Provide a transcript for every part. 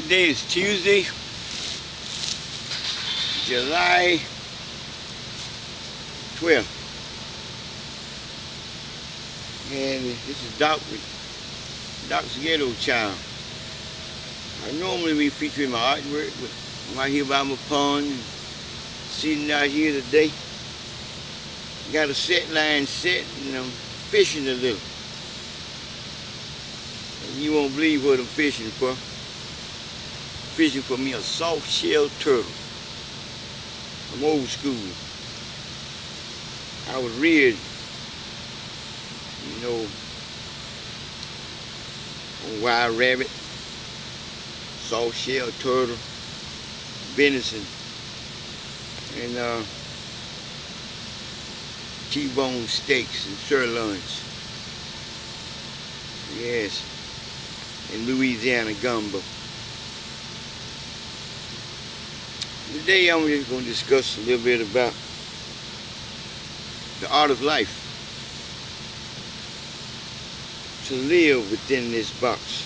Today is Tuesday, July 12th. And this is Docgettochild. I normally be featuring my artwork, but I'm out here by my pond and sitting out here today. Got a set line set and I'm fishing a little. And you won't believe what I'm fishing for. Fishing for me a soft shell turtle. I'm old school. I was reared, on wild rabbit, soft shell turtle, venison, and T-bone steaks and sirloins. Yes, and Louisiana gumbo. Today I'm just going to discuss a little bit about the art of life. To live within this box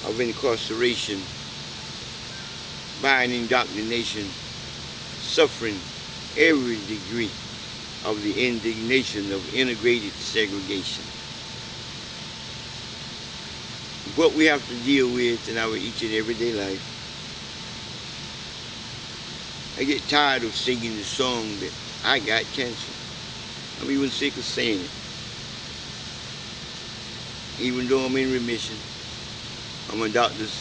of incarceration, by an indoctrination, suffering every degree of the indignation of integrated segregation. What we have to deal with in our each and everyday life. I get tired of singing the song that I got cancer. I'm even sick of saying it. Even though I'm in remission, my doctors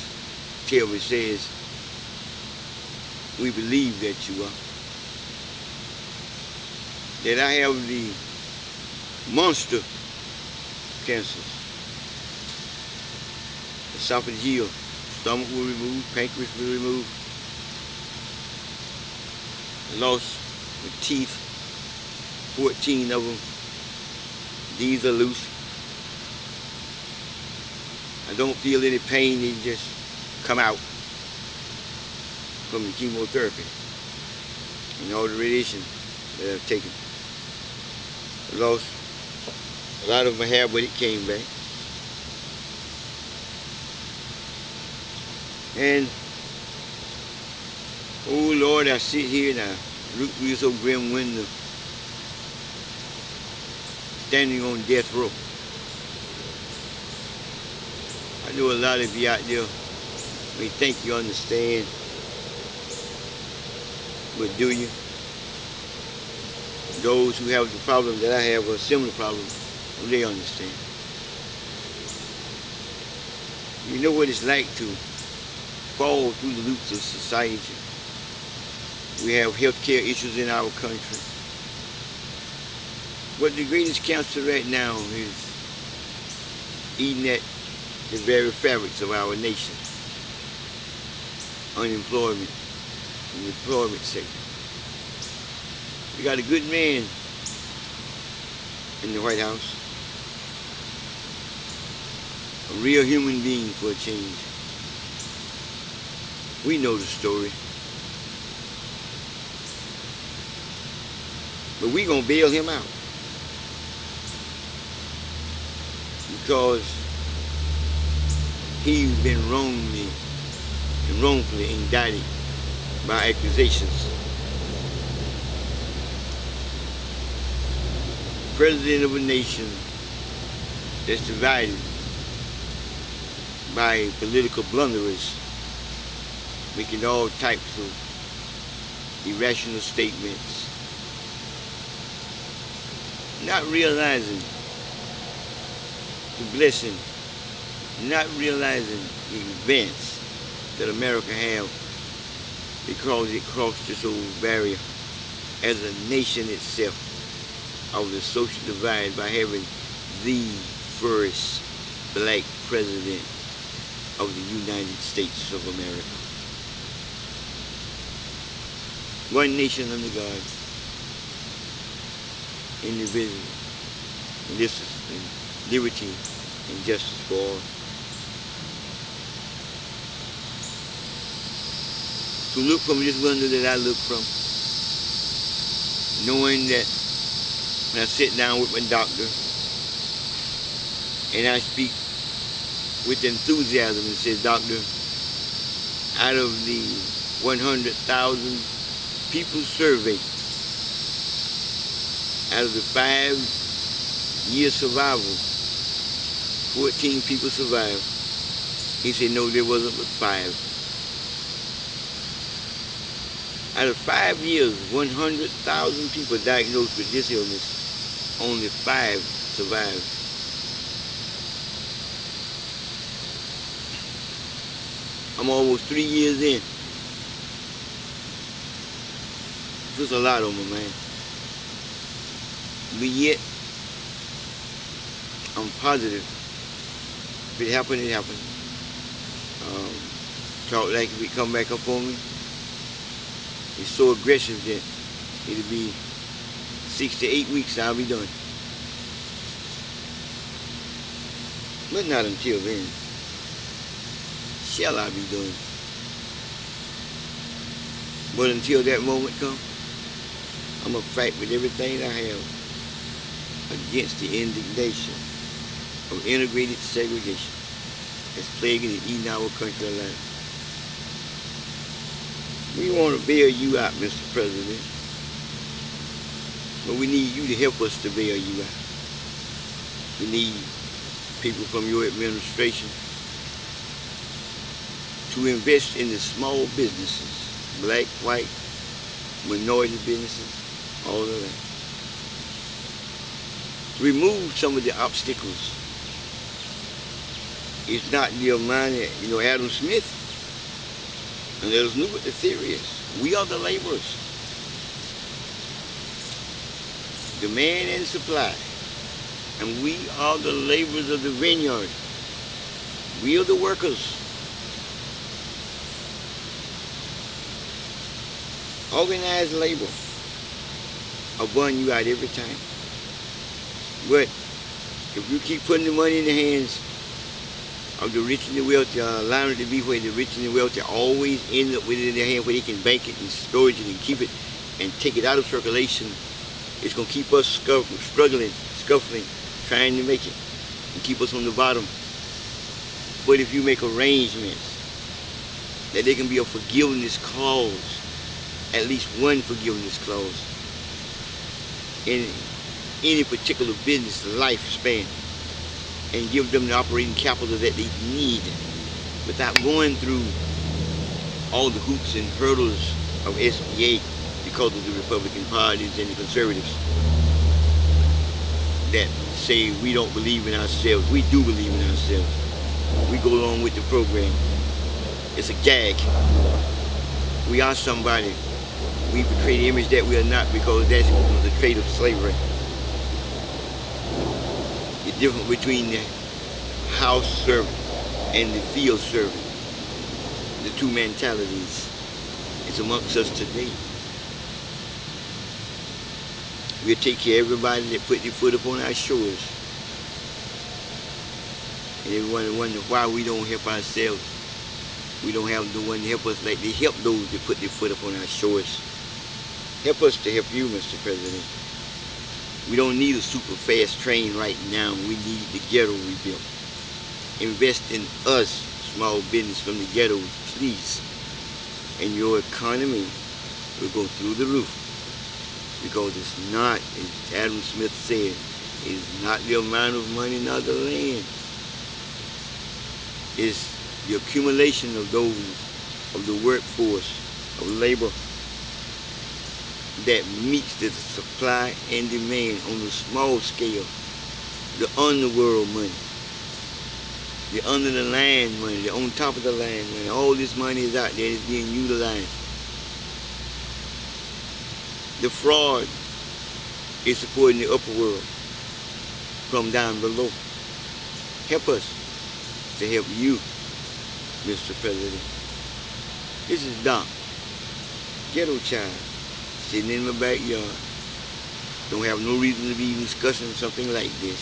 tell me, says, we believe that you are. That I have the monster cancers. Esophageal, stomach will remove, pancreas will remove. I lost my teeth, 14 of them. These are loose. I don't feel any pain, they just come out from the chemotherapy and all the radiation that I've taken. I lost a lot of my hair, but it came back. And oh Lord, I sit here and I look through this old grim window, standing on death row. I know a lot of you out there may think you understand, but do you? Those who have the problem that I have, or a similar problem, they understand. You know what it's like to fall through the loops of society. We have healthcare issues in our country. But the greatest cancer right now is eating at the very fabrics of our nation. Unemployment, in the employment sector. We got a good man in the White House. A real human being for a change. We know the story. But we gonna bail him out. Because he's been wrongly and wrongfully indicted by accusations. President of a nation that's divided by political blunderers, making all types of irrational statements, not realizing the blessing, not realizing the advance that America have because it crossed this old barrier as a nation itself of the social divide by having the first black president of the United States of America. One nation under God, indivisible, liberty and justice for all. To look from this window that I look from, knowing that when I sit down with my doctor and I speak with enthusiasm and say, Doctor, out of the 100,000 people surveyed, out of the 5-year survival, 14 people survived. He said, no, there wasn't but 5. Out of 5 years, 100,000 people diagnosed with this illness, only 5 survived. I'm almost 3 years in. There's a lot on my mind. But yet, I'm positive. If it happened, it happened. Talk like if it come back up on me, it's so aggressive that it'll be 6 to 8 weeks I'll be done. But not until then. Shall I be done? But until that moment comes, I'm going to fight with everything I have against the indignation of integrated segregation that's plaguing and eating our country alive. We want to bail you out, Mr. President, but we need you to help us to bail you out. We need people from your administration to invest in the small businesses, black, white, minority businesses, all of that. Remove some of the obstacles. It's not the amount of, Adam Smith, and let us know what the theory is. We are the laborers. Demand and supply. And we are the laborers of the vineyard. We are the workers. Organized labor will burn you out every time. But if you keep putting the money in the hands of the rich and the wealthy, allowing it to be where the rich and the wealthy always end up with it in their hand, where they can bank it and store it and keep it and take it out of circulation, it's going to keep us struggling, scuffling, trying to make it, and keep us on the bottom. But if you make arrangements that there can be a forgiveness clause, at least one forgiveness clause in any particular business lifespan, and give them the operating capital that they need without going through all the hoops and hurdles of SBA because of the Republican parties and the conservatives that say we don't believe in ourselves. We do believe in ourselves. We go along with the program. It's a gag. We are somebody. We portray the image that we are not because that's the trait of slavery. The difference between the house servant and the field servant, the two mentalities, is amongst us today. We'll take care of everybody that put their foot up on our shoulders. And everyone wonder why we don't help ourselves. We don't have the one to help us like they help those that put their foot up on our shoulders. Help us to help you, Mr. President. We don't need a super fast train right now. We need the ghetto rebuilt. Invest in us, small business from the ghettos, please. And your economy will go through the roof. Because it's not, as Adam Smith said, it's not the amount of money, not the land. It's the accumulation of those, of the workforce, of labor, that meets the supply and demand on the small scale, the underworld money, the under the line money, the on top of the line money. All this money is out there, it's being utilized. The fraud is supporting the upper world from down below. Help us to help you, Mr. President. This is Doc, ghetto child, sitting in my backyard. Don't have no reason to be discussing something like this.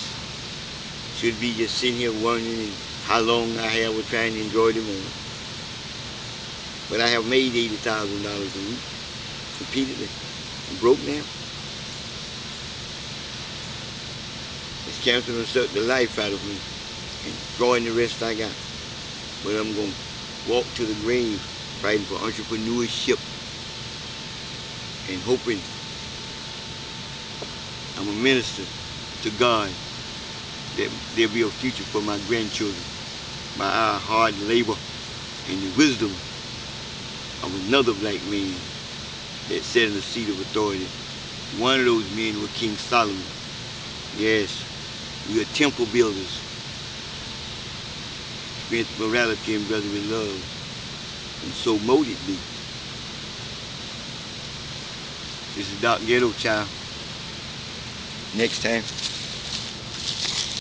Should be just sitting here wondering how long I have with trying to enjoy the moment. But I have made $80,000 a week, repeatedly. I'm broke now. It's cancer to suck the life out of me and drawing the rest I got. But I'm going to walk to the grave fighting for entrepreneurship and hoping I'm a minister to God that there'll be a future for my grandchildren by our hard labor and the wisdom of another black man that sat in the seat of authority. One of those men was King Solomon. Yes, we are temple builders. Strength, morality, and brotherly love. And so mote it be. This is Docgettochild. Next time.